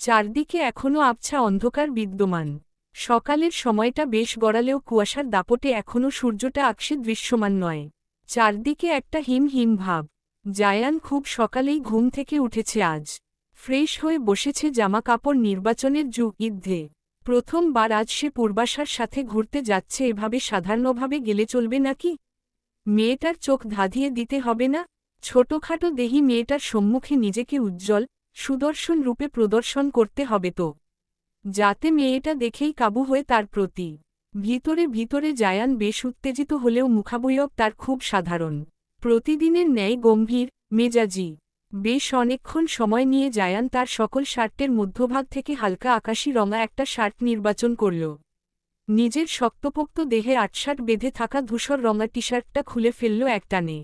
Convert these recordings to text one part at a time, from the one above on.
চারদিকে এখনও আবছা অন্ধকার বিদ্যমান। সকালের সময়টা বেশ গড়ালেও কুয়াশার দাপটে এখনও সূর্যটা আকাশে দৃশ্যমান নয়। চারদিকে একটা হিম হিম ভাব। জায়ান খুব সকালেই ঘুম থেকে উঠেছে আজ। ফ্রেশ হয়ে বসেছে, জামা কাপড় নির্বাচনের যুদ্ধে। প্রথমবার আজ সে পূর্বাশার সাথে ঘুরতে যাচ্ছে। এভাবে সাধারণভাবে গেলে চলবে নাকি? মেয়েটার চোখ ধাঁধিয়ে দিতে হবে না? ছোটখাটো দেহি মেয়েটার সম্মুখে নিজেকে উজ্জ্বল সুদর্শন রূপে প্রদর্শন করতে হবে তো, যাতে মেয়েটা দেখেই কাবু হয়ে তার প্রতি। ভিতরে ভিতরে জায়ান বেশ উত্তেজিত হলেও মুখাবয়ব তার খুব সাধারণ। প্রতিদিনের ন্যায় গম্ভীর মেজাজি। বেশ অনেকক্ষণ সময় নিয়ে জায়ান তার সকল শার্টের মধ্যভাগ থেকে হালকা আকাশি রঙা একটা শার্ট নির্বাচন করল। নিজের শক্তপোক্ত দেহে আটসাট বেঁধে থাকা ধূসর রঙা টি শার্টটা খুলে ফেলল একটানে।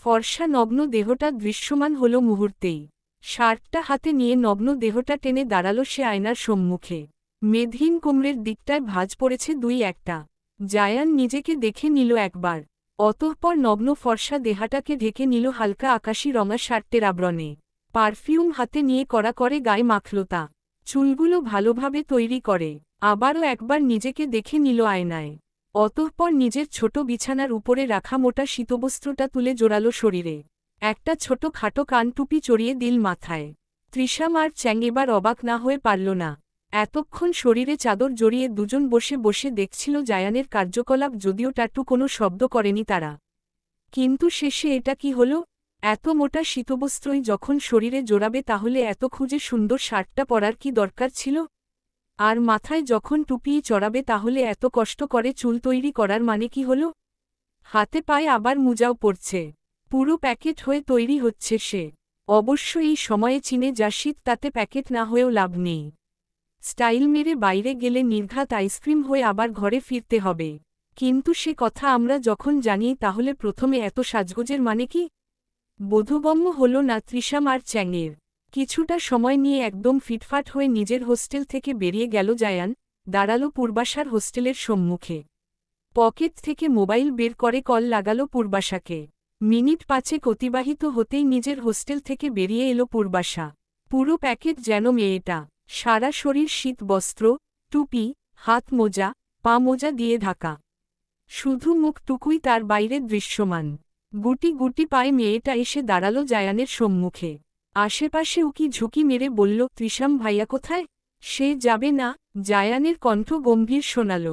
ফর্সা নগ্ন দেহটা দৃশ্যমান হল মুহূর্তেই। শার্টটা হাতে নিয়ে নগ্ন দেহটা টেনে দাঁড়াল সে আয়নার সম্মুখে। মেদহীন কোমরের দিকটায় ভাঁজ পড়েছে দুই একটা। জায়ান নিজেকে দেখে নিল একবার। অতঃপর নগ্ন ফর্সা দেহাটাকে ঢেকে নিল হালকা আকাশি রঙা শার্টের আবরণে। পারফিউম হাতে নিয়ে কড়া করে গায়ে মাখল তা। চুলগুলো ভালোভাবে তৈরি করে আবারও একবার নিজেকে দেখে নিল আয়নায়। অতঃপর নিজের ছোট বিছানার উপরে রাখা মোটা শীতবস্ত্রটা তুলে জোরালো শরীরে। একটা ছোট খাটো কানটুপি চড়িয়ে দিল মাথায়। তৃষাম আর চ্যাং এবার অবাক না হয়ে পারল না। এতক্ষণ শরীরে চাদর জড়িয়ে দুজন বসে বসে দেখছিল জায়ানের কার্যকলাপ, যদিও টাট্টু কোনো শব্দ করেনি তারা। কিন্তু শেষে এটা কি হলো? এত মোটা শীতবস্ত্রই যখন শরীরে জোড়াবে, তাহলে এত খুঁজে সুন্দর শার্টটা পরার কি দরকার ছিল? আর মাথায় যখন টুপিই চড়াবে, তাহলে এত কষ্ট করে চুল তৈরি করার মানে কি হলো? হাতে পায়ে আবার মোজাও পড়ছে। পুরো প্যাকেট হয়ে তৈরি হচ্ছে সে। অবশ্য এই সময়ে চীনে যা শীত, তাতে প্যাকেট না হয়েও লাভ নেই। স্টাইল মেরে বাইরে গেলে নির্ঘাত আইসক্রিম হয়ে আবার ঘরে ফিরতে হবে। কিন্তু সে কথা আমরা যখন জানি, তাহলে প্রথমে এত সাজগোজের মানে কি? বোধগম্য হল না তৃষাম আর চ্যাংয়ের। কিছুটা সময় নিয়ে একদম ফিটফাট হয়ে নিজের হোস্টেল থেকে বেরিয়ে গেল জায়ান। দাঁড়ালো পূর্বাশার হোস্টেলের সম্মুখে। পকেট থেকে মোবাইল বের করে কল লাগালো পূর্বাশাকে। মিনিট 5 অতিবাহিত হতেই নিজের হোস্টেল থেকে বেরিয়ে এলো পূর্বাশা। পুরো প্যাকেট যেন মেয়েটা। সারা শরীর শীত বস্ত্র, টুপি, হাত মোজা, পা মোজা দিয়ে ঢাকা। শুধু মুখটুকুই তার বাইরে দৃশ্যমান। গুটি গুটি পায়ে মেয়েটা এসে দাঁড়ালো জায়ানের সম্মুখে। আশেপাশে উকি ঝুঁকি মেরে বলল, তৃষাম ভাইয়া কোথায়? সে যাবে না? জায়ানের কণ্ঠ গম্ভীর শোনাল।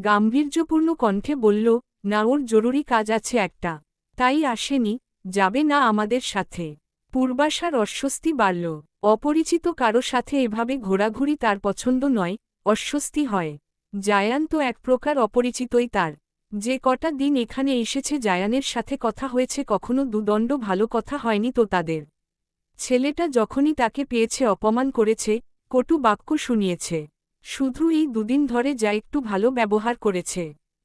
গাম্ভীর্যপূর্ণ কণ্ঠে বলল, না, ওর জরুরি কাজ আছে একটা, তাই আসেনি। যাবে না আমাদের সাথে? পূর্বাশার অস্বস্তি বাড়ল। অপরিচিত কারো সাথে এভাবে ঘোরাঘুরি তার পছন্দ নয়, অস্বস্তি হয়। জায়ান তো এক প্রকার অপরিচিতই তার। যে কটা দিন এখানে এসেছে জায়ানের সাথে কথা হয়েছে, কখনো দুদণ্ড ভালো কথা হয়নি তো তাদের। ছেলেটা যখনই তাকে পেয়েছে অপমান করেছে, কটু বাক্য শুনিয়েছে। শুধু এই দুদিন ধরে যা একটু ভালো ব্যবহার করেছে,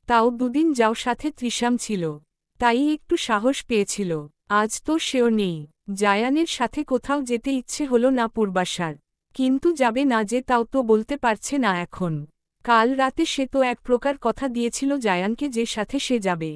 তাও দুদিন যাও সাথে তৃষাম ছিল, তাই একটু সাহস পেয়েছিল। আজ তো সেও নেই। জায়ানের সাথে কোথাও যেতে ইচ্ছে হলো না পূর্বাশার। কিন্তু যাবে না যে তাও তো বলতে পারছে না এখন। কাল রাতে সে তো এক প্রকার কথা দিয়েছিল জায়ানকে যে সাথে সে যাবে।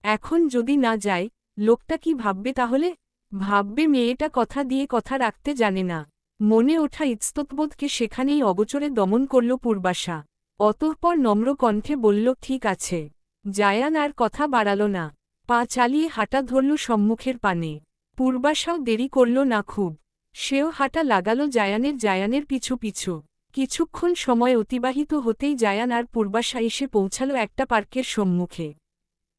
এখন যদি না যায়, লোকটা কি ভাববে তাহলে? ভাববে মেয়েটা কথা দিয়ে কথা রাখতে জানে না। মনে ওঠা ইতস্ততবোধকে সেখানেই অগোচরে দমন করল পূর্বাশা। অতঃপর নম্র কণ্ঠে বলল, ঠিক আছে। জায়ান আর কথা বাড়াল না। পা চালিয়ে হাঁটা ধরল সম্মুখের পানে। পূর্বাশাও দেরি করল না খুব। সেও হাঁটা লাগালো জায়ানের পিছু পিছু। কিছুক্ষণ সময় অতিবাহিত হতেই জায়ান আর পূর্বাশা এসে পৌঁছাল একটা পার্কের সম্মুখে।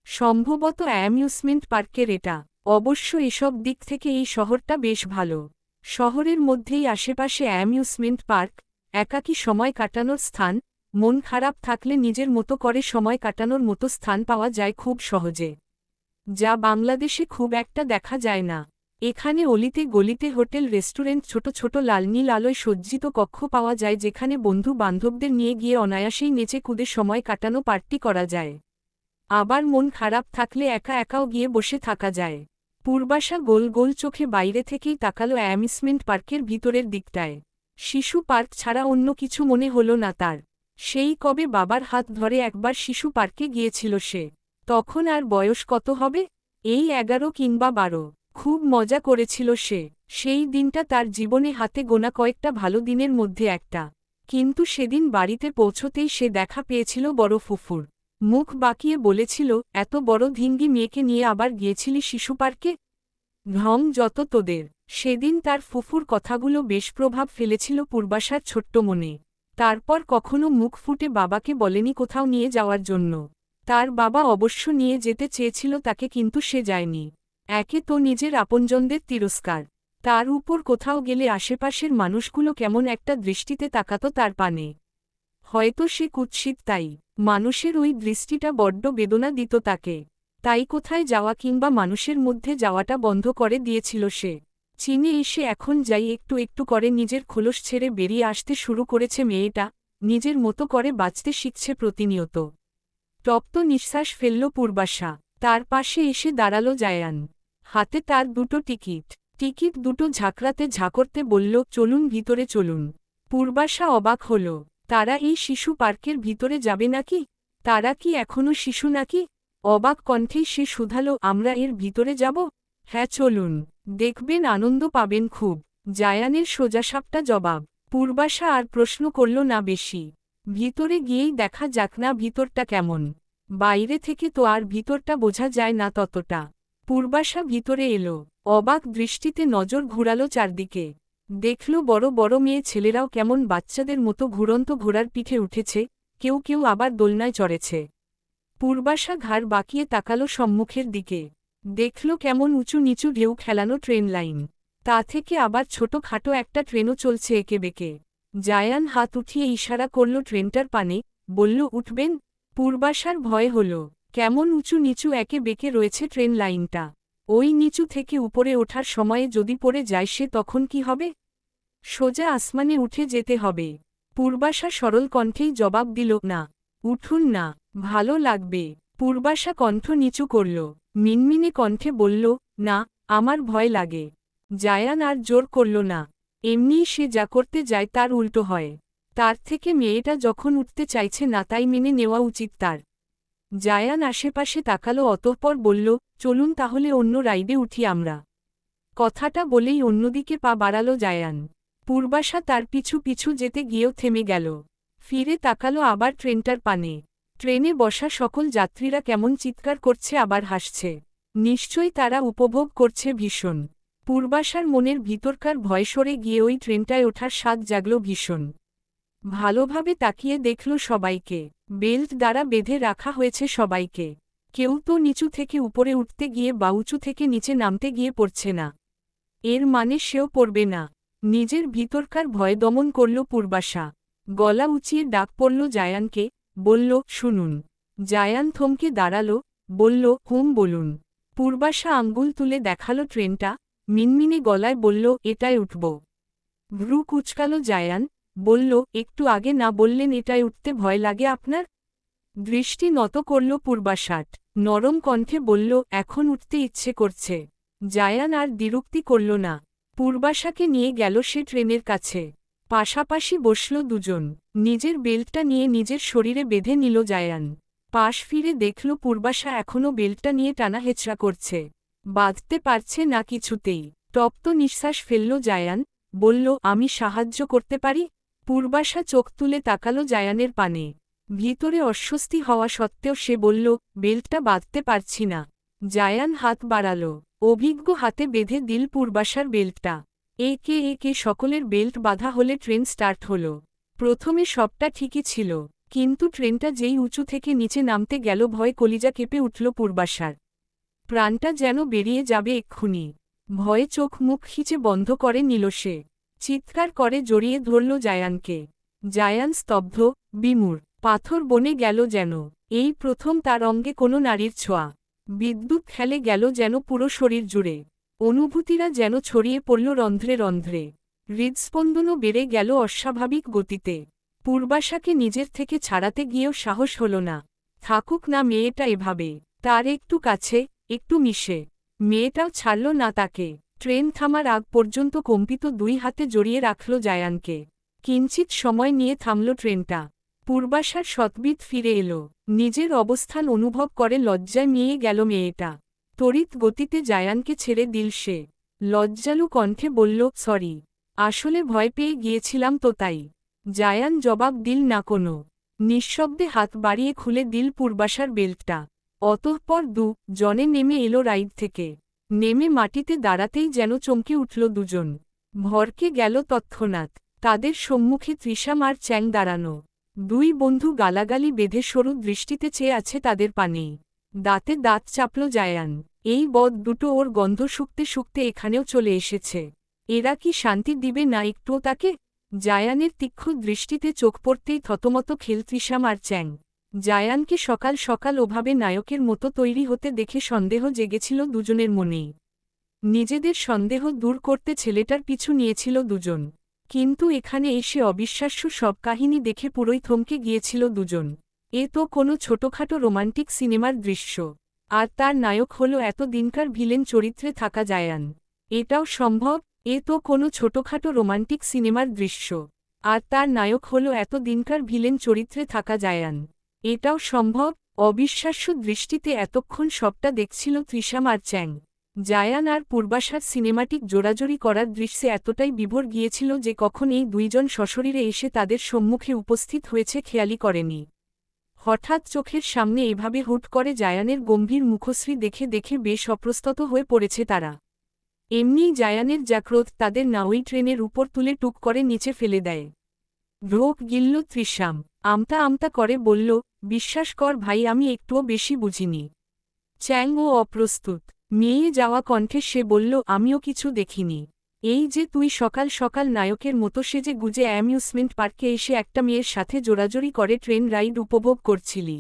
সম্ভবত অ্যামিউজমেন্ট পার্কের এটা। অবশ্য এসব দিক থেকে এই শহরটা বেশ ভালো। শহরের মধ্যেই আশেপাশে অ্যামিউজমেন্ট পার্ক, একাকী সময় কাটানোর স্থান। মন খারাপ থাকলে নিজের মতো করে সময় কাটানোর মতো স্থান পাওয়া যায় খুব সহজে, যা বাংলাদেশে খুব একটা দেখা যায় না। এখানে অলিতে গলিতে হোটেল, রেস্টুরেন্ট, ছোট ছোট লাল নীল আলোয় সজ্জিত কক্ষ পাওয়া যায়, যেখানে বন্ধু বান্ধবদের নিয়ে গিয়ে অনায়াসেই নেচে কুদে সময় কাটানো, পার্টি করা যায়। আবার মন খারাপ থাকলে একা একাও গিয়ে বসে থাকা যায়। পূর্বাশা গোল গোল চোখে বাইরে থেকেই তাকালো অ্যামিউজমেন্ট পার্কের ভিতরের দিকটায়। শিশু পার্ক ছাড়া অন্য কিছু মনে হলো না তার। সেই কবে বাবার হাত ধরে একবার শিশু পার্কে গিয়েছিল সে। তখন আর বয়স কত হবে? এই 11 কিংবা 12। খুব মজা করেছিল সে। সেই দিনটা তার জীবনে হাতে গোনা কয়েকটা ভালো দিনের মধ্যে একটা। কিন্তু সেদিন বাড়িতে পৌঁছতেই সে দেখা পেয়েছিল বড় ফুফুর। মুখ বাঁকিয়ে বলেছিল, এত বড় ধিঙ্গি মেয়েকে নিয়ে আবার গিয়েছিলি শিশু পার্কে? ঢং যত তোদের। সেদিন তার ফুফুর কথাগুলো বেশ প্রভাব ফেলেছিল পূর্বাশার ছোট্ট মনে। তারপর কখনো মুখ ফুটে বাবাকে বলেনি কোথাও নিয়ে যাওয়ার জন্য। তার বাবা অবশ্য নিয়ে যেতে চেয়েছিল তাকে, কিন্তু সে যায়নি। একে তো নিজের আপনজনদের তিরস্কার, তার উপর কোথাও গেলে আশেপাশের মানুষগুলো কেমন একটা দৃষ্টিতে তাকাতো তার পানে। হয়তো সে কুৎসিত, তাই মানুষের ওই দৃষ্টিটা বড্ড বেদনা দিত তাকে। তাই কোথায় যাওয়া কিংবা মানুষের মধ্যে যাওয়াটা বন্ধ করে দিয়েছিল সে। চীনে এসে এখন যাই একটু একটু করে নিজের খোলস ছেড়ে বেরিয়ে আসতে শুরু করেছে মেয়েটা, নিজের মতো করে বাঁচতে শিখছে প্রতিনিয়ত। তপ্ত নিঃশ্বাস ফেলল পূর্বাশা। তার পাশে এসে দাঁড়াল জায়ান। হাতে তার দুটো টিকিট। টিকিট দুটো ঝাঁকড়াতে ঝাঁকরতে বলল, চলুন ভিতরে চলুন। পূর্বাশা অবাক হল, তারা এই শিশু পার্কের ভিতরে যাবে নাকি? তারা কি এখনো শিশু নাকি? অবাক কণ্ঠেই সে শুধালো, আমরা এর ভিতরে যাব? হ্যাঁ চলুন, দেখবেন আনন্দ পাবেন খুব। জায়ানের সোজাসাপটা জবাব। পূর্বাশা আর প্রশ্ন করল না বেশি। ভিতরে গিয়েই দেখা যাক না ভিতরটা কেমন। বাইরে থেকে তো আর ভিতরটা বোঝা যায় না ততটা। পূর্বাশা ভিতরে এলো, অবাক দৃষ্টিতে নজর ঘুরালো চারদিকে। দেখল বড় বড় মেয়ে ছেলেরাও কেমন বাচ্চাদের মতো ঘুরন্ত ঘোড়ার পিঠে উঠেছে, কেউ কেউ আবার দোলনায় চড়েছে। পূর্বাশা ঘাড় বাঁকিয়ে তাকালো সম্মুখের দিকে। দেখল কেমন উঁচু নিচু ঢেউ খেলানো ট্রেন লাইন। তা থেকে আবার ছোটখাটো একটা ট্রেনও চলছে একে বেঁকে। জায়ান হাত উঠিয়ে ইশারা করল ট্রেনটার পানে, বলল, উঠবেন? পূর্বাশার ভয় হল, কেমন উঁচু নিচু একে বেঁকে রয়েছে ট্রেন লাইনটা। ওই নিচু থেকে উপরে ওঠার সময়ে যদি পড়ে যায় সে তখন কি হবে? সোজা আসমানে উঠে যেতে হবে। পূর্বাশা সরল কণ্ঠেই জবাব দিল, না, উঠুন না, ভালো লাগবে। পূর্বাশা কণ্ঠ নিচু করল, মিনমিনে কণ্ঠে বলল, না, আমার ভয় লাগে। জায়ান আর জোর করল না। এমনিই সে যা করতে যায় তার উল্টো হয়। তার থেকে মেয়েটা যখন উঠতে চাইছে না তাই মেনে নেওয়া উচিত তার। জায়ান আশেপাশে তাকালো, অতঃপর বলল, চলুন তাহলে অন্য রাইডে উঠি আমরা। কথাটা বলেই অন্যদিকে পা বাড়ালো জায়ান। পূর্বাশা তার পিছু পিছু যেতে গিয়েও থেমে গেল। ফিরে তাকালো আবার ট্রেনটার পানে। ট্রেনে বসা সকল যাত্রীরা কেমন চিৎকার করছে আবার হাসছে। নিশ্চয়ই তারা উপভোগ করছে ভীষণ। পূর্বাশার মনের ভিতরকার ভয় সরে গিয়ে ওই ট্রেনটায় ওঠার স্বাদ জাগল ভীষণ। ভালোভাবে তাকিয়ে দেখল সবাইকে। বেল্ট দ্বারা বেঁধে রাখা হয়েছে সবাইকে। কেউ তো নিচু থেকে উপরে উঠতে গিয়ে বা উঁচু থেকে নিচে নামতে গিয়ে পড়ছে না। এর মানে সেও পড়বে না। নিজের ভিতরকার ভয় দমন করল পূর্বাশা। গলা উঁচিয়ে ডাক পড়ল জায়ানকে, বলল, শুনুন। জায়ান থমকে দাঁড়াল, বলল, হুম বলুন। পূর্বাশা আঙ্গুল তুলে দেখালো ট্রেনটা, মিনমিনে গলায় বলল, এটায় উঠব। ভ্রু কুচকালো জায়ান, বলল, একটু আগে না বললেন এটায় উঠতে ভয় লাগে আপনার? দৃষ্টি নত করল পূর্বাশাট, নরম কণ্ঠে বলল, এখন উঠতে ইচ্ছে করছে। জায়ান আর দ্বিরুক্তি করল না। পূর্বাশাকে নিয়ে গেল সে ট্রেনের কাছে। পাশাপাশি বসল দুজন। নিজের বেল্টটা নিয়ে নিজের শরীরে বেঁধে নিল জায়ান। পাশ ফিরে দেখল পূর্বাশা এখনও বেল্টটা নিয়ে টানা হেঁচড়া করছে। বাঁধতে পারছে না কিছুতেই। তপ্ত নিঃশ্বাস ফেলল জায়ান, বলল, আমি সাহায্য করতে পারি? পূর্বাশা চোখ তুলে তাকালো জায়ানের পানে। ভিতরে অস্বস্তি হওয়া সত্ত্বেও সে বলল, বেল্টটা বাঁধতে পারছি না। জায়ান হাত বাড়াল, অভিজ্ঞ হাতে বেঁধে দিল পূর্বাশার বেল্টটা। একে একে সকলের বেল্ট বাঁধা হলে ট্রেন স্টার্ট হল। প্রথমে সবটা ঠিকই ছিল, কিন্তু ট্রেনটা যেই উঁচু থেকে নিচে নামতে গেল ভয়ে কলিজা কেঁপে উঠল পূর্বাশার। প্রাণটা যেন বেরিয়ে যাবে এক্ষুনি। ভয়ে চোখ মুখ খিচে বন্ধ করে নিল সে। চিৎকার করে জড়িয়ে ধরল জায়ানকে। জায়ান স্তব্ধ, বিমূঢ়, পাথর বনে গেল যেন। এই প্রথম তার অঙ্গে কোনো নারীর ছোঁয়া। বিদ্যুৎ খেলে গেল যেন পুরো শরীর জুড়ে। অনুভূতিরা যেন ছড়িয়ে পড়ল রন্ধ্রে রন্ধ্রে। হৃদস্পন্দনও বেড়ে গেল অস্বাভাবিক গতিতে। পূর্বাশাকে নিজের থেকে ছাড়াতে গিয়েও সাহস হল না। থাকুক না মেয়েটা এভাবে, তার একটু কাছে, একটু মিশে। মেয়েটাও ছাড়ল না তাকে। ট্রেন থামার আগ পর্যন্ত কম্পিত দুই হাতে জড়িয়ে রাখল জায়ানকে। কিঞ্চিত সময় নিয়ে থামল ট্রেনটা। পূর্বাশার সৎবিদ ফিরে এলো। নিজের অবস্থান অনুভব করে লজ্জায় নিয়ে গেল মেয়েটা। তড়িৎ গতিতে জায়ানকে ছেড়ে দিল সে। লজ্জালু কণ্ঠে বলল, সরি, আসলে ভয় পেয়ে গিয়েছিলাম তো তাই। জায়ান জবাব দিল না কোনো। নিঃশব্দে হাত বাড়িয়ে খুলে দিল পূর্বাশার বেল্টটা। অতঃপর জনে নেমে এলো রাইড থেকে। নেমে মাটিতে দাঁড়াতেই যেন চমকে উঠল দুজন। ভরকে গেল তৎক্ষণাৎ। তাদের সম্মুখে তৃষাম আর চ্যাং দাঁড়ানো। দুই বন্ধু গালাগালি বেঁধে সরু দৃষ্টিতে চেয়ে আছে তাদের পানেই। দাঁতে দাঁত চাপল জায়ান। এই বদ দুটো ওর গন্ধ শুকতে শুকতে এখানেও চলে এসেছে। এরা কি শান্তি দিবে না একটুও তাকে? জায়ানের তীক্ষ্ণ দৃষ্টিতে চোখ পড়তেই থতমত খেল তৃষাম আর চ্যাং। জায়ানকে সকাল সকাল ওভাবে নায়কের মতো তৈরি হতে দেখে সন্দেহ জেগেছিল দুজনের মনেই। নিজেদের সন্দেহ দূর করতে ছেলেটার পিছু নিয়েছিল দুজন। কিন্তু এখানে এসে অবিশ্বাস্য সব কাহিনী দেখে পুরোই থমকে গিয়েছিল দুজন। এ তো কোনো ছোটখাটো রোমান্টিক সিনেমার দৃশ্য। আর তার নায়ক হলো এত দিনকার ভিলেন চরিত্রে থাকা জায়ান। এটাও সম্ভব? এ তো কোনো ছোটখাটো রোমান্টিক সিনেমার দৃশ্য। আর তার নায়ক হলো এত দিনকার ভিলেন চরিত্রে থাকা জায়ান। এটাও সম্ভব? অবিশ্বাস্য দৃষ্টিতে এতক্ষণ সবটা দেখছিল তৃষাম আর চ্যাং। জায়ান আর পূর্বাশার সিনেমাটিক জোড়াজোড়ি করার দৃশ্যে এতটাই বিভোর গিয়েছিল যে কখন এই দুইজন সশরীরে এসে তাদের সম্মুখে উপস্থিত হয়েছে খেয়ালই করেনি। হঠাৎ চোখের সামনে এভাবে হুট করে জায়ানের গম্ভীর মুখশ্রী দেখে দেখে বেশ অপ্রস্তুত হয়ে পড়েছে তারা। এমনিই জায়ানের যা ক্রোধ তাদের নাওই ট্রেনের উপর তুলে টুক করে নিচে ফেলে দেয়। ঢোক গিলল তৃষাম। আমতা আমতা করে বলল, বিশ্বাস কর ভাই, আমি একটুও বেশি বুঝিনি। চ্যাং ও অপ্রস্তুত। মেয়ে যাওয়া কণ্ঠে সে বলল, আমিও কিছু দেখিনি। এই যে তুই সকাল সকাল নায়কের মতো সেজে গুজে অ্যামিউজমেন্ট পার্কে এসে একটা মেয়ের সাথে জোরাজোরি করে ট্রেন রাইড উপভোগ করছিলি।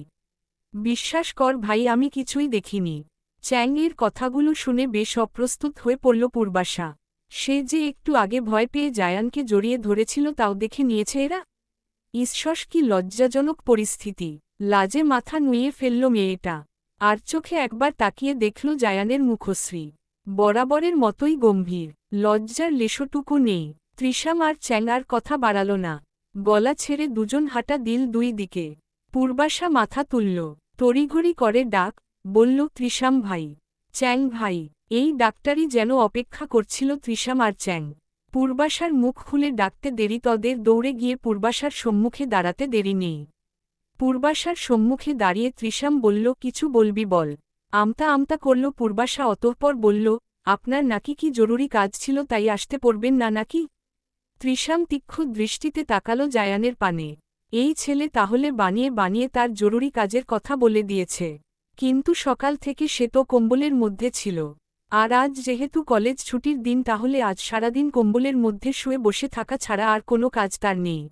বিশ্বাস কর ভাই, আমি কিছুই দেখিনি। চ্যাংয়ের কথাগুলো শুনে বেশ অপ্রস্তুত হয়ে পড়ল পূর্বাশা। সে যে একটু আগে ভয় পেয়ে জায়ানকে জড়িয়ে ধরেছিল তাও দেখে নিয়েছে এরা। ঈশ্বর, কি লজ্জাজনক পরিস্থিতি! লাজে মাথা নুইয়ে ফেলল মেয়েটা। আর চোখে একবার তাকিয়ে দেখল জায়ানের মুখশ্রী। বরাবরের মতোই গম্ভীর। লজ্জার লেশটুকু নেই। তৃষাম আর চ্যাং আর কথা বাড়াল না। গলা ছেড়ে দুজন হাঁটা দিল দুই দিকে। পূর্বাশা মাথা তুলল। তড়িঘড়ি করে ডাক, বলল, তৃষাম ভাই, চ্যাং ভাই। এই ডাক্তারই যেন অপেক্ষা করছিল তৃষাম আর চ্যাং। পূর্বাশার মুখ খুলে ডাকতে দেরি তদের দৌড়ে গিয়ে পূর্বাশার সম্মুখে দাঁড়াতে দেরি নেই। পূর্বাশার সম্মুখে দাঁড়িয়ে তৃষাম বলল, কিছু বলবি বল। আমতা আমতা করল পূর্বাশা। অতঃপর বলল, আপনার নাকি কি জরুরি কাজ ছিল তাই আসতে পারবেন না নাকি? তৃষাম তীক্ষ্ণ দৃষ্টিতে তাকালো জায়ানের পানে। এই ছেলে তাহলে বানিয়ে বানিয়ে তার জরুরি কাজের কথা বলে দিয়েছে। কিন্তু সকাল থেকে সে তো কম্বলের মধ্যে ছিল। আর আজ যেহেতু কলেজ ছুটির দিন, তাহলে আজ সারাদিন কম্বলের মধ্যে শুয়ে বসে থাকা ছাড়া আর কোনো কাজ তার নেই।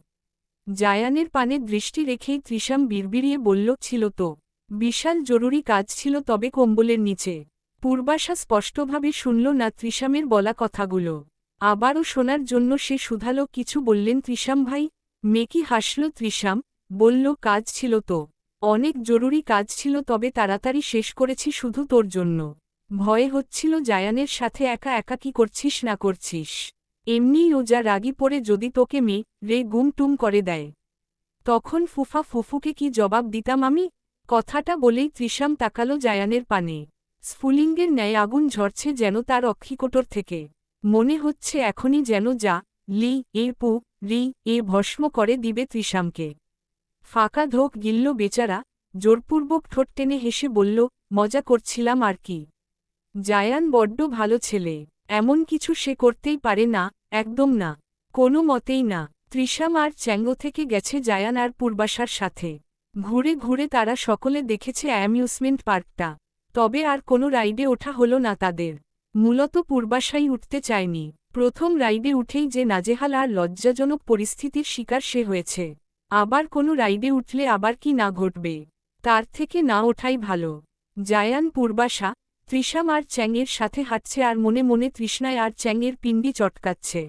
জায়ানের পানে দৃষ্টি রেখেই তৃষাম বিড়বিড়িয়ে বলল, ছিল তো। বিশাল জরুরি কাজ ছিল, তবে কম্বলের নিচে। পূর্বাশা স্পষ্টভাবে শুনল না তৃষামের বলা কথাগুলো। আবারও শোনার জন্য সে শুধালো, কিছু বললেন তৃষাম ভাই? মেকি হাসল তৃষাম, বলল, কাজ ছিল তো। অনেক জরুরি কাজ ছিল, তবে তাড়াতাড়ি শেষ করেছি শুধু তোর জন্য। ভয়ে হচ্ছিল জায়ানের সাথে একা একা কি করছিস না করছিস। এমনিই ও যা রাগি পড়ে যদি তোকে রে গুম টুম করে দেয়, তখন ফুফা ফুফুকে কি জবাব দিতাম আমি? কথাটা বলেই তৃষাম তাকালো জায়ানের পানে। স্ফুলিঙ্গের ন্যায় আগুন ঝরছে যেন তার অক্ষিকোটর থেকে। মনে হচ্ছে এখনই যেন যা লি এ পু রি এ ভস্ম করে দিবে তৃষামকে। ফাঁকা ঢোক গিলল বেচারা। জোরপূর্বক ঠোঁট টেনে হেসে বলল, মজা করছিলাম আর কি। জায়ান বড্ড ভালো ছেলে। এমন কিছু সে করতেই পারে না, একদম না, কোনো মতেই না। তৃষাম আর চ্যাঙ্গো থেকে গেছে জায়ান আর পূর্বাশার সাথে। ঘুরে ঘুরে তারা সকলে দেখেছে অ্যামিউজমেন্ট পার্কটা। তবে আর কোনো রাইডে ওঠা হলো না তাদের। মূলত পূর্বাশাই উঠতে চায়নি। প্রথম রাইডে উঠেই যে নাজেহাল আর লজ্জাজনক পরিস্থিতির শিকার সে হয়েছে। আবার কোনো রাইডে উঠলে আবার কি না ঘটবে, তার থেকে না ওঠাই ভালো। জায়ান পূর্বাশা, তৃষাম আর চ্যাংয়ের সাথে হাঁটছে আর মনে মনে তৃষ্ণায় আর চ্যাংয়ের পিণ্ডি চটকাচ্ছে।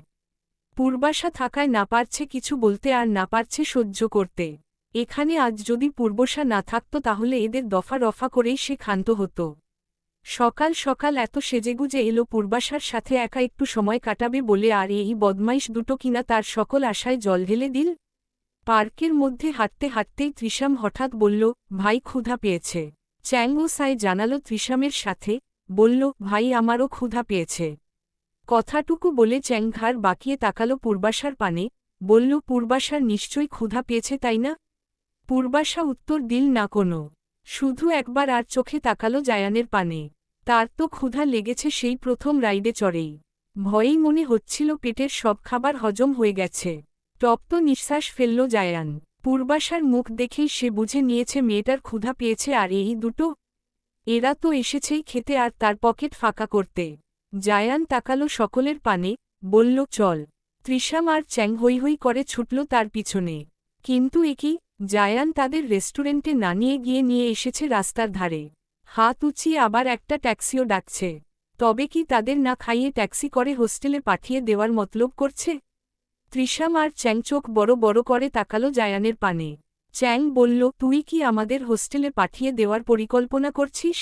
পূর্বাশা থাকায় না পারছে কিছু বলতে আর না পারছে সহ্য করতে। এখানে আজ যদি পূর্বাশা না থাকত তাহলে এদের দফা রফা করেই সে ক্ষান্ত হতো। সকাল সকাল এত সেজেগুজে এলো পূর্বাশার সাথে একা একটু সময় কাটাবে বলে, আর এই বদমাইশ দুটো কিনা তার সকল আশায় জল ঢেলে দিল। পার্কের মধ্যে হাঁটতে হাঁটতেই তৃষাম হঠাৎ বলল, ভাই ক্ষুধা পেয়েছে। চ্যাং ও সাই জানালো তৃষামের সাথে, বলল, ভাই আমারও ক্ষুধা পেয়েছে। কথাটুকু বলে চ্যাং ঘাড় বাঁকিয়ে তাকালো পূর্বাশার পানে, বলল পূর্বাশার নিশ্চয়ই ক্ষুধা পেয়েছে তাই না? পূর্বাশা উত্তর দিল না কোনো। শুধু একবার আর চোখে তাকালো জায়ানের পানে। তার তো ক্ষুধা লেগেছে সেই প্রথম রাইডে চড়েই। ভয়েই মনে হচ্ছিল পেটের সব খাবার হজম হয়ে গেছে। তপ্ত নিঃশ্বাস ফেলল জায়ান। পূর্বাশার মুখ দেখেই সে বুঝে নিয়েছে মেয়েটার ক্ষুধা পেয়েছে আর এই দুটো, এরা তো এসেছেই খেতে আর তার পকেট ফাঁকা করতে। জায়ান তাকালো সকলের পানে, বলল চল। তৃষাম আর চ্যাং হৈ হৈ করে ছুটল তার পিছনে। কিন্তু একি, জায়ান তাদের রেস্টুরেন্টে না নিয়ে গিয়ে নিয়ে এসেছে রাস্তার ধারে। হাত উঁচিয়ে আবার একটা ট্যাক্সিও ডাকছে। তবে কি তাদের না খাইয়ে ট্যাক্সি করে হোস্টেলে পাঠিয়ে দেওয়ার মতলব করছে? তৃষাম আর চ্যাং চোখ বড় বড় করে তাকালো জায়ানের পানে। চ্যাং বলল, তুই কি আমাদের হোস্টেলে পাঠিয়ে দেওয়ার পরিকল্পনা করছিস?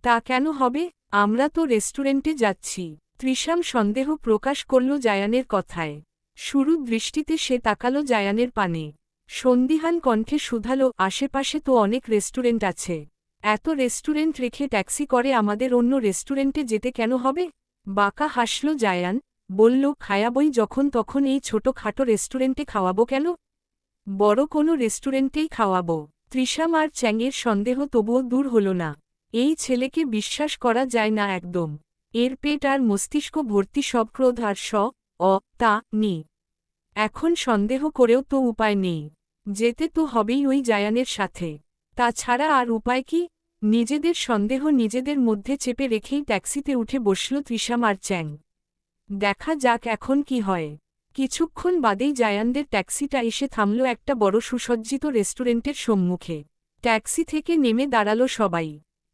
তা কেন হবে, আমরা তো রেস্টুরেন্টে যাচ্ছি। তৃষাম সন্দেহ প্রকাশ করল জায়ানের কথায়। শুরু দৃষ্টিতে সে তাকালো জায়ানের পানে। সন্দিহান কণ্ঠে শুধালো, আশেপাশে তো অনেক রেস্টুরেন্ট আছে। এত রেস্টুরেন্ট রেখে ট্যাক্সি করে আমাদের অন্য রেস্টুরেন্টে যেতে কেন হবে? বাঁকা হাসল জায়ান, বলল, খায়াবই যখন তখন এই ছোটখাটো রেস্টুরেন্টে খাওয়াবো কেন? বড় কোনো রেস্টুরেন্টেই খাওয়াবো। তৃষাম আর চ্যাংয়ের সন্দেহ তবুও দূর হল না। এই ছেলেকে বিশ্বাস করা যায় না একদম। এর পেট আর মস্তিষ্ক ভর্তি সব ক্রোধ আর তা নি। এখন সন্দেহ করেও তো উপায় নেই। যেতে তো হবেই ওই জায়ানের সাথে। তাছাড়া আর উপায় কি? নিজেদের সন্দেহ নিজেদের মধ্যে চেপে রেখেই ট্যাক্সিতে উঠে বসল তৃষাম আর চ্যাং। দেখা যাক এখন কি হয়। কিছুক্ষণ বাদেই জায়ানদের ট্যাক্সিটা এসে থামল একটা বড় সুসজ্জিত রেস্টুরেন্টের সম্মুখে। ট্যাক্সি থেকে নেমে দাঁড়ালো সবাই।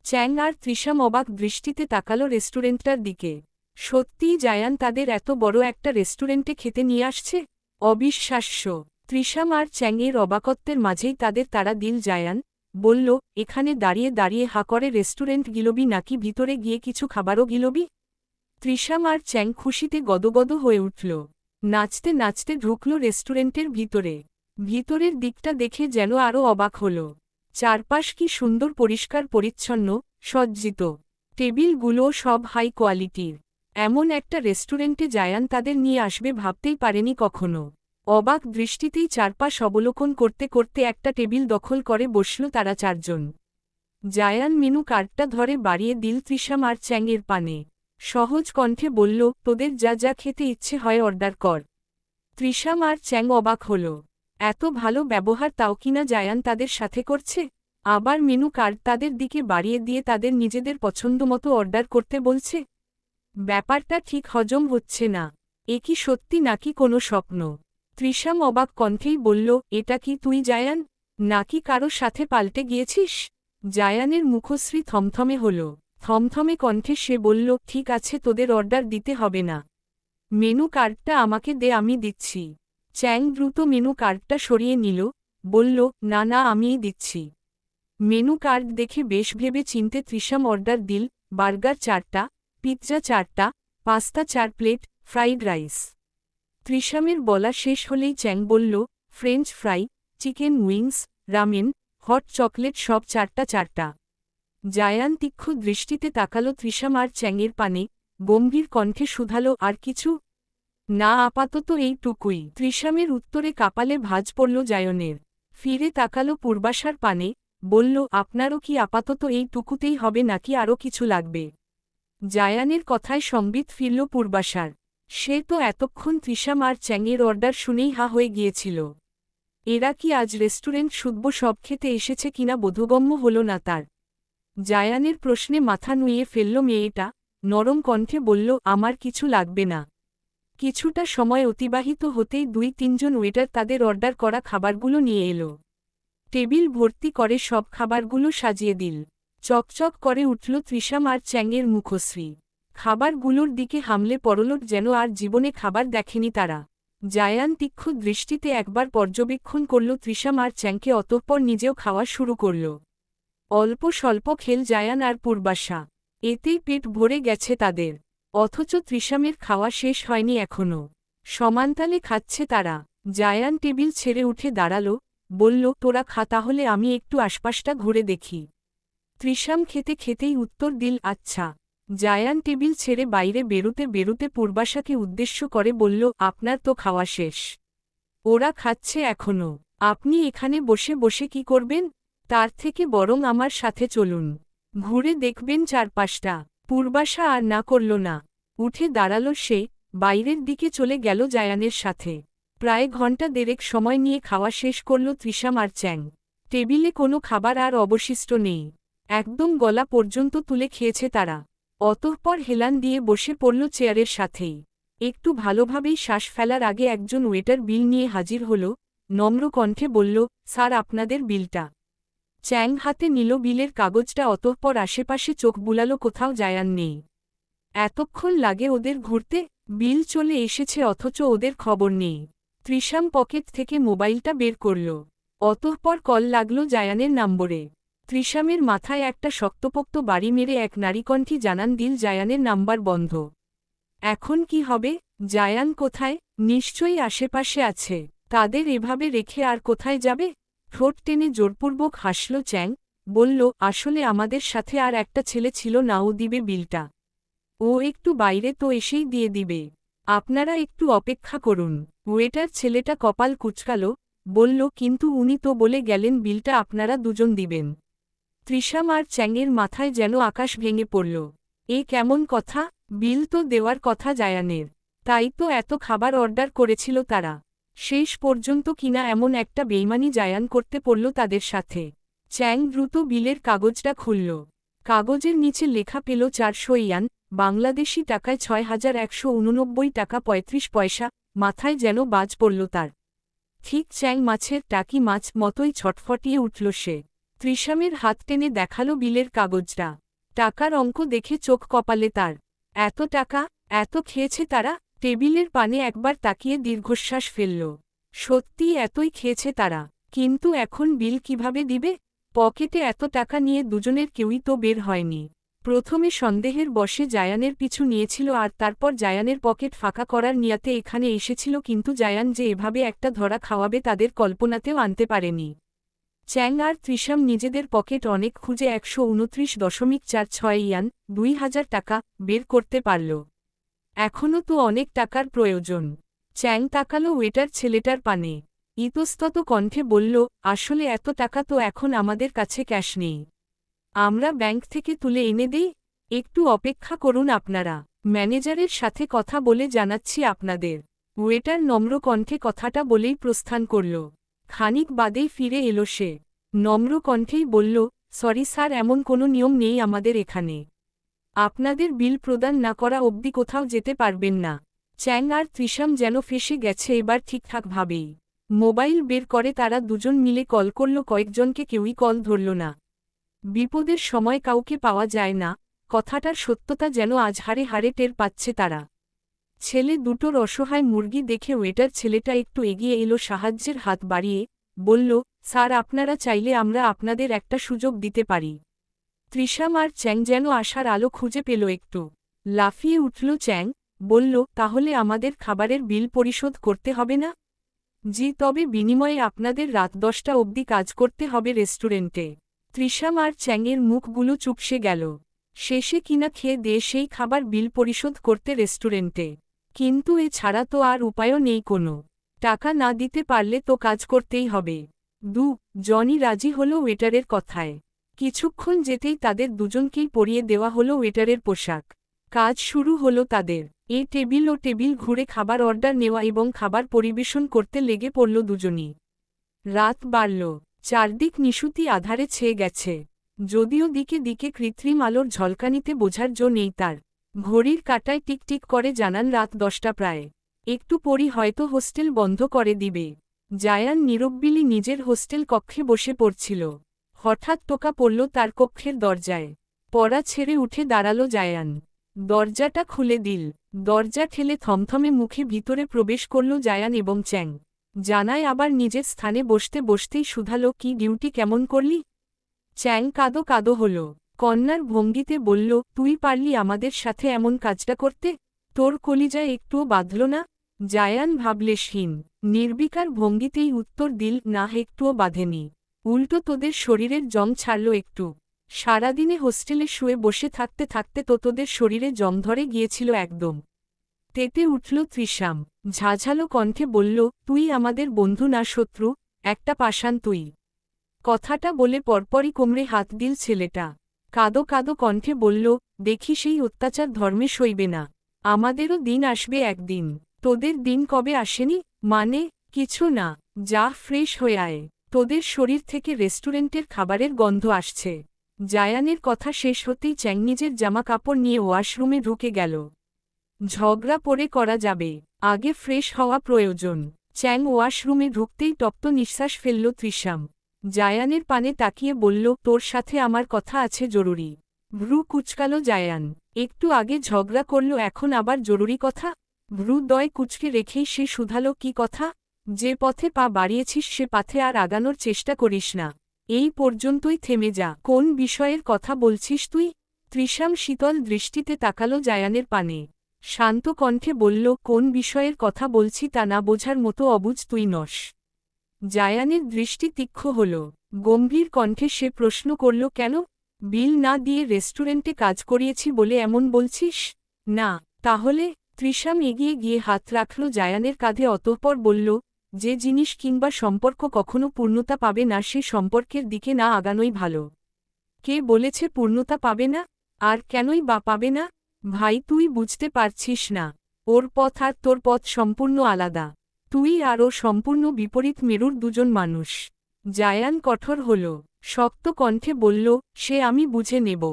চ্যাং আর তৃষাম অবাক দৃষ্টিতে তাকালো রেস্টুরেন্টটার দিকে। সত্যিই জায়ান তাদের এত বড় একটা রেস্টুরেন্টে খেতে নিয়ে আসছে? অবিশ্বাস্য। তৃষাম আর চ্যাংয়ের অবাকত্বের মাঝেই তাদের তাড়া দিল জায়ান, বলল, এখানে দাঁড়িয়ে দাঁড়িয়ে হা করে রেস্টুরেন্ট গিলবি নাকি ভিতরে গিয়ে কিছু খাবারও গিলবি? তৃষাম আর চ্যাং খুশিতে গদগদ হয়ে উঠল। নাচতে নাচতে ঢুকল রেস্টুরেন্টের ভিতরে। ভিতরের দিকটা দেখে যেন আরও অবাক হল। চারপাশ কি সুন্দর পরিষ্কার পরিচ্ছন্ন, সজ্জিত। টেবিলগুলোও সব হাই কোয়ালিটির। এমন একটা রেস্টুরেন্টে জায়ান তাদের নিয়ে আসবে ভাবতেই পারেনি কখনো। অবাক দৃষ্টিতেই চারপাশ অবলোকন করতে করতে একটা টেবিল দখল করে বসল তারা চারজন। জায়ান মেনু কার্ডটা ধরে বাড়িয়ে দিল তৃষাম আর চ্যাংয়ের পানে। সহজ কণ্ঠে বলল, তোদের যা যা খেতে ইচ্ছে হয় অর্ডার কর। তৃষাম আর চ্যাং অবাক হল। এত ভালো ব্যবহার তাও কিনা জায়ান তাদের সাথে করছে। আবার মেনু কার্ড তাদের দিকে বাড়িয়ে দিয়ে তাদের নিজেদের পছন্দমতো অর্ডার করতে বলছে। ব্যাপারটা ঠিক হজম হচ্ছে না। এ কি সত্যি নাকি কোনো স্বপ্ন? তৃষাম অবাক কণ্ঠেই বলল, এটা কি তুই জায়ান? নাকি কারো সাথে পাল্টে গিয়েছিস? জায়ানের মুখশ্রী থমথমে হল। থমথমে কণ্ঠে সে বলল, ঠিক আছে, তোদের অর্ডার দিতে হবে না। মেনু কার্ডটা আমাকে দে, আমি দিচ্ছি। চ্যাং দ্রুত মেনু কার্ডটা সরিয়ে নিল, বলল, না না, আমিই দিচ্ছি। মেনু কার্ড দেখে বেশ ভেবে চিনতে তৃষাম অর্ডার দিল, বার্গার 4টা, পিৎজা 4টা, পাস্তা 4 প্লেট, ফ্রাইড রাইস। তৃষামের বলা শেষ হলেই চ্যাং বলল, French fry, chicken wings, ramen, hot chocolate সব 4টা 4টা। জায়ান তীক্ষ্ণ দৃষ্টিতে তাকালো তৃষাম আর চ্যাংয়ের পানে, গম্ভীর কণ্ঠে শুধালো, আর কিছু? না, আপাতত এইটুকুই। তৃষামের উত্তরে কাপালে ভাঁজ পড়ল জায়নের। ফিরে তাকালো পূর্বাশার পানে, বলল, আপনারও কি আপাতত এইটুকুতেই হবে নাকি আরও কিছু লাগবে? জায়ানের কথায় সম্বিত ফিরল পূর্বাশার। সে তো এতক্ষণ তৃষাম আর চ্যাংয়ের অর্ডার শুনেই হা হয়ে গিয়েছিল। এরা কি আজ রেস্টুরেন্ট শুধব সব খেতে এসেছে কিনা বোধগম্য হল না তার। জায়ানের প্রশ্নে মাথা নুইয়ে ফেলল মেয়েটা, নরম কণ্ঠে বলল, আমার কিছু লাগবে না। কিছুটা সময় অতিবাহিত হতেই 2-3জন ওয়েটার তাদের অর্ডার করা খাবারগুলো নিয়ে এলো। টেবিল ভর্তি করে সব খাবারগুলো সাজিয়ে দিল। চকচক করে উঠল তৃষাম আর চ্যাংয়ের মুখশ্রী। খাবারগুলোর দিকে হামলে পড়ল যেন আর জীবনে খাবার দেখেনি তারা। জায়ান তীক্ষ্ণ দৃষ্টিতে একবার পর্যবেক্ষণ করল তৃষাম আর চ্যাংকে, অতঃপর নিজেও খাওয়া শুরু করল। অল্প স্বল্প খেল জায়ান আর পূর্বাশা। এতেই পেট ভরে গেছে তাদের। অথচ তৃষামের খাওয়া শেষ হয়নি এখনও। সমানতালে খাচ্ছে তারা। জায়ান টেবিল ছেড়ে উঠে দাঁড়াল, বলল, তোরা খা, তাহলে আমি একটু আশপাশটা ঘুরে দেখি। তৃষাম খেতে খেতেই উত্তর দিল, আচ্ছা। জায়ান টেবিল ছেড়ে বাইরে বেরুতে বেরুতে পূর্বাশাকে উদ্দেশ্য করে বলল, আপনার তো খাওয়া শেষ। ওরা খাচ্ছে এখনো। আপনি এখানে বসে বসে কি করবেন? তার থেকে বরং আমার সাথে চলুন। ঘুরে দেখবেন চারপাশটা। পূর্বাশা আর না করল না। উঠে দাঁড়ালো সে, বাইরের দিকে চলে গেল জায়ানের সাথে। প্রায় ঘণ্টা দেড়েক সময় নিয়ে খাওয়া শেষ করল তৃষাম আর চ্যাং। টেবিলে কোনো খাবার আর অবশিষ্ট নেই। একদম গলা পর্যন্ত তুলে খেয়েছে তারা। অতঃপর হেলান দিয়ে বসে পড়ল চেয়ারের সাথেই। একটু ভালোভাবেই শ্বাস ফেলার আগে একজন ওয়েটার বিল নিয়ে হাজির হল, নম্র কণ্ঠে বলল, স্যার আপনাদের বিলটা। চ্যাং হাতে নিল বিলের কাগজটা, অতঃপর আশেপাশে চোখ বুলালো, কোথাও জায়ান নেই। এতক্ষণ লাগে ওদের ঘুরতে, বিল চলে এসেছে অথচ ওদের খবর নেই। তৃষাম পকেট থেকে মোবাইলটা বের করল। অতঃপর কল লাগল জায়ানের নম্বরে। তৃষামের মাথায় একটা শক্তপোক্ত বাড়ি মেরে এক নারীকণ্ঠী জানান দিল, জায়ানের নাম্বার বন্ধ। এখন কি হবে? জায়ান কোথায়? নিশ্চয়ই আশেপাশে আছে। তাদের এভাবে রেখে আর কোথায় যাবে? ঠোঁট টেনে জোরপূর্বক হাসল চ্যাং, বলল, আসলে আমাদের সাথে আর একটা ছেলে ছিল না, ও দিবে বিলটা। ও একটু বাইরে তো এসেই দিয়ে দিবে। আপনারা একটু অপেক্ষা করুন। ওয়েটার ছেলেটা কপাল কুঁচকাল, বলল, কিন্তু উনি তো বলে গেলেন বিলটা আপনারা দুজন দিবেন। তৃষাম আর চ্যাংয়ের মাথায় যেন আকাশ ভেঙে পড়ল। এ কেমন কথা? বিল তো দেওয়ার কথা জায়ানের। তাই তো এত খাবার অর্ডার করেছিল তারা। শেষ পর্যন্ত কিনা এমন একটা বেইমানি জায়ান করতে পড়ল তাদের সাথে। চ্যাং দ্রুত বিলের কাগজটা খুলল। কাগজের নিচে লেখা পেল 400 ইয়ান, বাংলাদেশি টাকায় 6189 টাকা 35 পয়সা। মাথায় যেন বাজ পড়ল তার। ঠিক চ্যাং মাছের টাকি মাছ মতোই ছটফটিয়ে উঠল সে। তৃষামের হাত টেনে দেখালো বিলের কাগজটা। টাকার অঙ্ক দেখে চোখ কপালে তার। এত টাকা, এত খেয়েছে তারা? টেবিলের পানে একবার তাকিয়ে দীর্ঘশ্বাস ফেলল। সত্যিই এতই খেয়েছে তারা। কিন্তু এখন বিল কিভাবে দিবে? পকেটে এত টাকা নিয়ে দুজনের কেউই তো বের হয়নি। প্রথমে সন্দেহের বশে জায়ানের পিছু নিয়েছিল আর তারপর জায়ানের পকেট ফাঁকা করার নিয়াতে এখানে এসেছিল, কিন্তু জায়ান যে এভাবে একটা ধরা খাওয়াবে তাদের কল্পনাতেও আনতে পারেনি। চ্যাং আর তৃষাম নিজেদের পকেট অনেক খুঁজে 129.46 ইয়ান, 2000 টাকা বের করতে পারল। এখনও তো অনেক টাকার প্রয়োজন। চ্যাং তাকালো ওয়েটার ছেলেটার পানে। ইতস্তত কণ্ঠে বলল, আসলে এত টাকা তো এখন আমাদের কাছে ক্যাশ নেই। আমরা ব্যাংক থেকে তুলে এনে দেই। একটু অপেক্ষা করুন আপনারা। ম্যানেজারের সাথে কথা বলে জানাচ্ছি আপনাদের। ওয়েটার নম্র কণ্ঠে কথাটা বলেই প্রস্থান করল। খানিক বাদেই ফিরে এলো সে। নম্র কণ্ঠেই বলল, সরি স্যার, এমন কোনো নিয়ম নেই আমাদের এখানে। আপনাদের বিল প্রদান না করা অবধি কোথাও যেতে পারবেন না। চ্যাং আর তৃষাম যেন ফেঁসে গেছে এবার ঠিকঠাকভাবেই। মোবাইল বের করে তারা দুজন মিলে কল করল কয়েকজনকে, কেউই কল ধরল না। বিপদের সময় কাউকে পাওয়া যায় না, কথাটার সত্যতা যেন আজ হাড়ে হাড়ে টের পাচ্ছে তারা। ছেলে দুটোর অসহায় মুরগি দেখে ওয়েটার ছেলেটা একটু এগিয়ে এলো সাহায্যের হাত বাড়িয়ে, বলল, স্যার আপনারা চাইলে আমরা আপনাদের একটা সুযোগ দিতে পারি। তৃষাম আর চ্যাং যেন আশার আলো খুঁজে পেল একটু। লাফিয়ে উঠল চ্যাং, বলল, তাহলে আমাদের খাবারের বিল পরিশোধ করতে হবে না? জি, তবে বিনিময়ে আপনাদের রাত 10টা অবধি কাজ করতে হবে রেস্টুরেন্টে। তৃষাম আর চ্যাংয়ের মুখগুলো চুপসে গেল। শেষে কিনা খেয়ে দিয়ে সেই খাবার বিল পরিশোধ করতে রেস্টুরেন্টে। কিন্তু এ ছাড়া তো আর উপায়ও নেই কোনো। টাকা না দিতে পারলে তো কাজ করতেই হবে। জনি রাজি হল ওয়েটারের কথায়। কিছুক্ষণ যেতেই তাদের দুজনকেই পরিয়ে দেওয়া হলো ওয়েটারের পোশাক। কাজ শুরু হলো তাদের। এ টেবিল ও টেবিল ঘুরে খাবার অর্ডার নেওয়া এবং খাবার পরিবেশন করতে লেগে পড়ল দুজনই। রাত বাড়ল। চারদিক নিশুতি আধারে ছেয়ে গেছে। যদিও দিকে দিকে কৃত্রিম আলোর ঝলকানিতে বোঝার জো নেই তার। ঘড়ির কাঁটায় টিকটিক করে জানান রাত 10টা প্রায়। একটু পরই হয়তো হোস্টেল বন্ধ করে দিবে। জায়ান নিরববিলি নিজের হোস্টেল কক্ষে বসে পড়ছিল। হঠাৎ টোকা পড়ল তার কক্ষের দরজায়। পড়া ছেড়ে উঠে দাঁড়ালো জায়ান। দরজাটা খুলে দিল। দরজা ঠেলে থমথমে মুখে ভিতরে প্রবেশ করল জায়ান এবং চ্যাং। জানায় আবার নিজের স্থানে বসতে বসতেই শুধালো, কি ডিউটি কেমন করলি? চ্যাং কাদো কাদো হল। কন্যার ভঙ্গিতে বলল, তুই পারলি আমাদের সাথে এমন কাজটা করতে? তোর কলিজায় একটুও বাঁধল না? জায়ান ভাবলেশহীন নির্বিকার ভঙ্গিতেই উত্তর দিল, না, একটুও বাঁধেনি। উল্টো তোদের শরীরের জং ছাড়ল একটু। সারাদিনে হোস্টেলে শুয়ে বসে থাকতে থাকতে তো তোদের শরীরে জং ধরে গিয়েছিল একদম। তেতে উঠল তৃষাম, ঝাঝালো কণ্ঠে বলল, তুই আমাদের বন্ধু না শত্রু, একটা পাষাণ তুই। কথাটা বলে পরপরই কোমরে হাত দিল ছেলেটা। কাদো কাদো কণ্ঠে বলল, দেখি সেই অত্যাচার ধর্মে সইবে না। আমাদেরও দিন আসবে একদিন। তোদের দিন কবে আসেনি? মানে, কিছু না, যা ফ্রেশ হয়ে আয়। তোদের শরীর থেকে রেস্টুরেন্টের খাবারের গন্ধ আসছে। জায়ানের কথা শেষ হতেই চ্যাং নিজের জামা কাপড় নিয়ে ওয়াশরুমে ঢুকে গেল। ঝগড়া পরে করা যাবে, আগে ফ্রেশ হওয়া প্রয়োজন। চ্যাং ওয়াশরুমে ঢুকতেই তপ্ত নিঃশ্বাস ফেলল তৃষাম। জায়ানের পানে তাকিয়ে বলল, তোর সাথে আমার কথা আছে জরুরি। ভ্রু কুচকাল জায়ান। একটু আগে ঝগড়া করল, এখন আবার জরুরি কথা? ভ্রুদয় কুচকে রেখেই সে শুধালো, কি কথা? যে পথে পা বাড়িয়েছিস সে পথে আর আগানোর চেষ্টা করিস না। এই পর্যন্তই থেমে যা। কোন বিষয়ের কথা বলছিস তুই? তৃষাম শীতল দৃষ্টিতে তাকালো জায়ানের পানে। শান্ত কণ্ঠে বলল, কোন বিষয়ের কথা বলছি তা না বোঝার মতো অবুঝ তুই নস। জায়ানের দৃষ্টি তীক্ষ্ণ হল। গম্ভীর কণ্ঠে সে প্রশ্ন করল, কেন? বিল না দিয়ে রেস্টুরেন্টে কাজ করিয়েছি বলে এমন বলছিস? না, তাহলে? তৃষাম এগিয়ে গিয়ে হাত রাখল জায়ানের কাঁধে, অতঃপর বলল, যে জিনিস কিংবা সম্পর্ক কখনো পূর্ণতা পাবে না সে সম্পর্কের দিকে না আগানোই ভালো। কে বলেছে পূর্ণতা পাবে না? আর কেনই বা পাবে না? ভাই, তুই বুঝতে পারছিস না। ওর পথ আর তোর পথ সম্পূর্ণ আলাদা। তুই আর ও সম্পূর্ণ বিপরীত মেরুর দুজন মানুষ। জায়ান কঠোর হল, শক্ত কণ্ঠে বলল, সে আমি বুঝে নেব।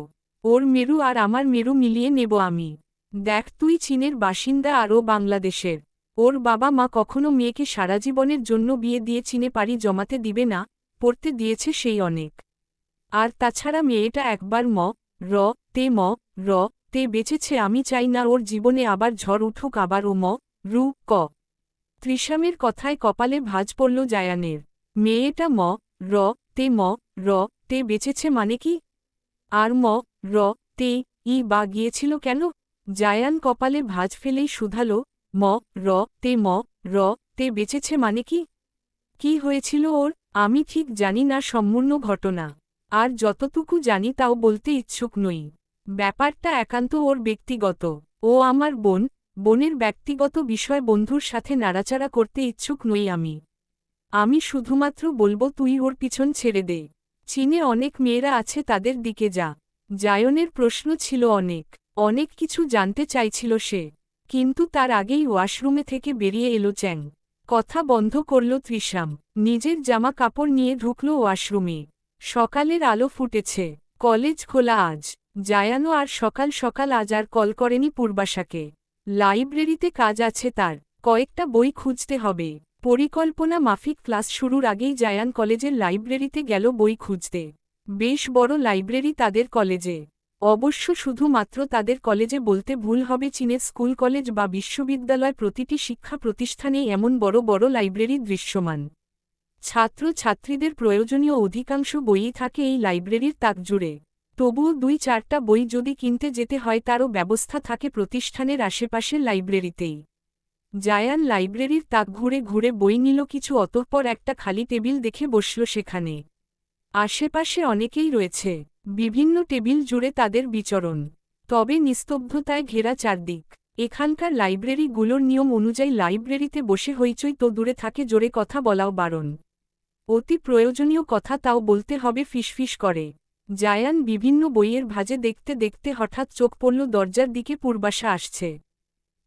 ওর মেরু আর আমার মেরু মিলিয়ে নেব আমি। দেখ, তুই চীনের বাসিন্দা আর ও বাংলাদেশের। ওর বাবা মা কখনো মেয়েকে সারা জীবনের জন্য বিয়ে দিয়ে চীনে পাড়ি জমাতে দিবে না, পড়তে দিয়েছে সেই অনেক। আর তাছাড়া মেয়েটা একবার র তে বেঁচেছে, আমি চাই না ওর জীবনে আবার ঝড় উঠুক, আবার ও ক। তৃষামের কথায় কপালে ভাঁজ পড়ল জায়ানের। মেয়েটা র তে বেঁচেছে মানে কি? আর র তে বা গিয়েছিল কেন? জায়ান কপালে ভাঁজ ফেলেই শুধালো, র তে বেঁচেছে মানে কি? কি হয়েছিল ওর? আমি ঠিক জানি না সম্পূর্ণ ঘটনা। আর যতটুকু জানি তাও বলতে ইচ্ছুক নই। ব্যাপারটা একান্ত ওর ব্যক্তিগত। ও আমার বোন, বোনের ব্যক্তিগত বিষয় বন্ধুর সাথে নাড়াচাড়া করতে ইচ্ছুক নই আমি। আমি শুধুমাত্র বলবো, তুই ওর পিছন ছেড়ে দে। চীনে অনেক মেয়েরা আছে, তাদের দিকে যা। জায়নের প্রশ্ন ছিল অনেক, অনেক কিছু জানতে চাইছিল সে। কিন্তু তার আগেই ওয়াশরুমে থেকে বেরিয়ে এলো চ্যাং। কথা বন্ধ করল তৃষাম। নিজের জামা কাপড় নিয়ে ঢুকল ওয়াশরুমে। সকালের আলো ফুটেছে। কলেজ খোলা আজ। জায়ানও আর সকাল সকাল আজ আর কল করেনি পূর্বাশাকে। লাইব্রেরিতে কাজ আছে তার, কয়েকটা বই খুঁজতে হবে। পরিকল্পনা মাফিক ক্লাস শুরুর আগেই জায়ান কলেজের লাইব্রেরিতে গেল বই খুঁজতে। বেশ বড় লাইব্রেরি তাদের কলেজে। অবশ্য শুধুমাত্র তাদের কলেজে বলতে ভুল হবে, চীনের স্কুল কলেজ বা বিশ্ববিদ্যালয় প্রতিটি শিক্ষা প্রতিষ্ঠানেই এমন বড় বড় লাইব্রেরি দৃশ্যমান। ছাত্র ছাত্রীদের প্রয়োজনীয় অধিকাংশ বইই থাকে এই লাইব্রেরির তাক জুড়ে। তবুও ২-৪টা বই যদি কিনতে যেতে হয় তারও ব্যবস্থা থাকে প্রতিষ্ঠানের আশেপাশের লাইব্রেরিতেই। জায়ান লাইব্রেরির তাক ঘুরে ঘুরে বই নিল কিছু, অতঃপর একটা খালি টেবিল দেখে বসল সেখানে। আশেপাশে অনেকেই রয়েছে, বিভিন্ন টেবিল জুড়ে তাদের বিচরণ। তবে নিস্তব্ধতায় ঘেরা চারদিক। এখানকার লাইব্রেরিগুলোর নিয়ম অনুযায়ী লাইব্রেরিতে বসে হইচই তো দূরে থাকে, জোরে কথা বলাও বারণ। অতি প্রয়োজনীয় কথা তাও বলতে হবে ফিসফিস করে। জায়ান বিভিন্ন বইয়ের ভাঁজে দেখতে দেখতে হঠাৎ চোখ পড়ল দরজার দিকে, পূর্বাশা আসছে।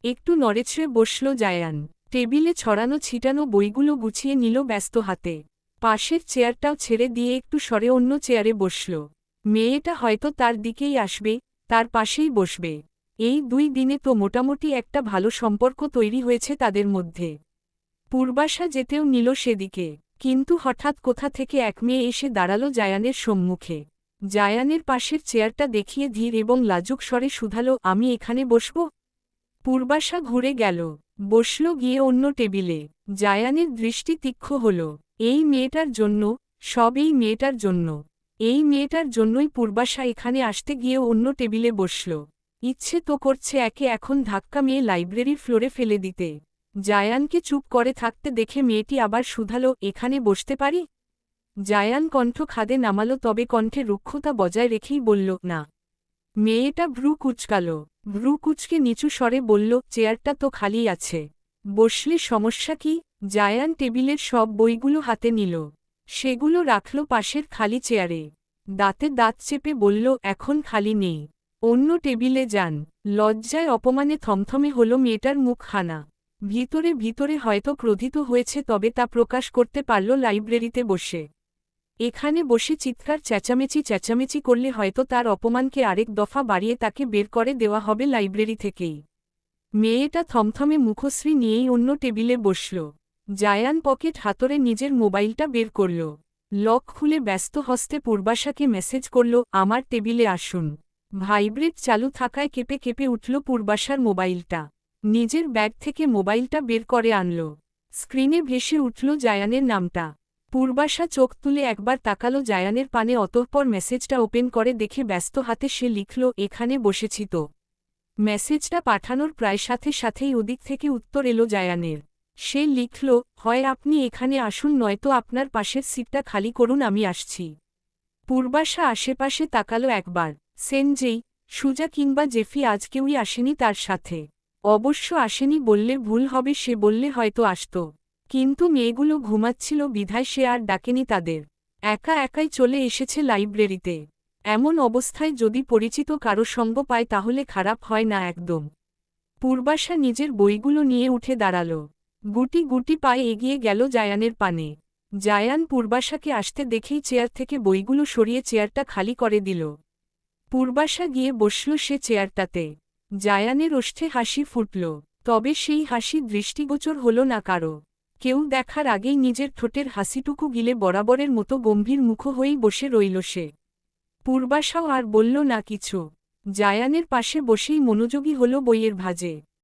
একটু নড়েছড়ে বসল জায়ান। টেবিলে ছড়ানো ছিটানো বইগুলো গুছিয়ে নিল ব্যস্ত হাতে। পাশের চেয়ারটাও ছেড়ে দিয়ে একটু সরে অন্য চেয়ারে বসল। মেয়েটা হয়তো তার দিকেই আসবে, তার পাশেই বসবে। এই 2 দিনে তো মোটামুটি একটা ভালো সম্পর্ক তৈরি হয়েছে তাদের মধ্যে। পূর্বাশা যেতেও নিল সেদিকে, কিন্তু হঠাৎ কোথা থেকে এক মেয়ে এসে দাঁড়ালো জায়ানের সম্মুখে। জায়ানের পাশের চেয়ারটা দেখিয়ে ধীর এবং লাজুক স্বরে শুধালো, আমি এখানে বসব? পূর্বাশা ঘুরে গেল, বসল গিয়ে অন্য টেবিলে। জায়ানের দৃষ্টি তীক্ষ্ণ হল। এই মেয়েটার জন্য, সব এই মেয়েটার জন্য। এই মেয়েটার জন্যই পূর্বাশা এখানে আসতে গিয়েও অন্য টেবিলে বসল। ইচ্ছে তো করছে একে এখন ধাক্কা মেয়ে লাইব্রেরির ফ্লোরে ফেলে দিতে। জায়ানকে চুপ করে থাকতে দেখে মেয়েটি আবার শুধালো, এখানে বসতে পারি? জায়ান কণ্ঠ খাদে নামালো, তবে কণ্ঠে রুক্ষতা বজায় রেখেই বলল, না। মেয়েটা ভ্রু কুঁচকাল। ভ্রু কুঁচকে নিচু স্বরে বলল, চেয়ারটা তো খালি আছে। বসলে সমস্যা কি? জায়ান টেবিলের সব বইগুলো হাতে নিল। সেগুলো রাখল পাশের খালি চেয়ারে। দাঁতে দাঁত চেপে বলল, এখন খালি নেই। অন্য টেবিলে যান। লজ্জায় অপমানে থমথমে হল মেয়েটার মুখখানা। ভিতরে ভিতরে হয়তো ক্রোধিত হয়েছে, তবে তা প্রকাশ করতে পারল লাইব্রেরিতে বসে। এখানে বসে চিৎকার চেঁচামেচি করলে হয়তো তার অপমানকে আরেক দফা বাড়িয়ে তাকে বের করে দেওয়া হবে লাইব্রেরি থেকেই। মেয়েটা থমথমে মুখশ্রী নিয়েই অন্য টেবিলে বসল। জায়ান পকেট হাতরে নিজের মোবাইলটা বের করল। লক খুলে ব্যস্ত হস্তে পূর্বাশাকে মেসেজ করল, আমার টেবিলে আসুন। ভাইব্রেট চালু থাকায় কেঁপে কেঁপে উঠল পূর্বাশার মোবাইলটা। নিজের ব্যাগ থেকে মোবাইলটা বের করে আনল। স্ক্রিনে ভেসে উঠল জায়ানের নামটা। পূর্বাশা চোখ তুলে একবার তাকালো জায়ানের পানে, অতঃপর মেসেজটা ওপেন করে দেখে ব্যস্ত হাতে সে লিখল, এখানে বসেছি তো। মেসেজটা পাঠানোর প্রায় সাথে সাথেই ওদিক থেকে উত্তর এলো জায়ানের। সে লিখল, হয় আপনি এখানে আসুন, নয়তো আপনার পাশের সিটটা খালি করুন, আমি আসছি। পূর্বাশা আশেপাশে তাকালো একবার। সেনজেই, সুজা কিংবা জেফি আজ কেউই আসেনি তার সাথে। অবশ্য আসেনি বললে ভুল হবে, সে বললে হয়তো আসত। কিন্তু মেয়েগুলো ঘুমাচ্ছিল বিধায় সে আর ডাকেনি তাদের। একা একাই চলে এসেছে লাইব্রেরিতে। এমন অবস্থায় যদি পরিচিত কারো সঙ্গ পায় তাহলে খারাপ হয় না একদম। পূর্বাশা নিজের বইগুলো নিয়ে উঠে দাঁড়াল। গুটি গুটি পায়ে এগিয়ে গেল জায়ানের পানে। জায়ান পূর্বাশাকে আসতে দেখেই চেয়ার থেকে বইগুলো সরিয়ে চেয়ারটা খালি করে দিল। পূর্বাশা গিয়ে বসল সে চেয়ারটাতে। জায়ানের ওষ্ঠে হাসি ফুটল, তবে সেই হাসি দৃষ্টিগোচর হল না কারো। কেউ দেখার আগেই নিজের ঠোঁটের হাসিটুকু গিলে বরাবরের মতো গম্ভীর মুখ হয়েই বসে রইল সে। পূর্বাশাও আর বলল না কিছু। জায়ানের পাশে বসেই মনোযোগী হল বইয়ের ভাঁজে।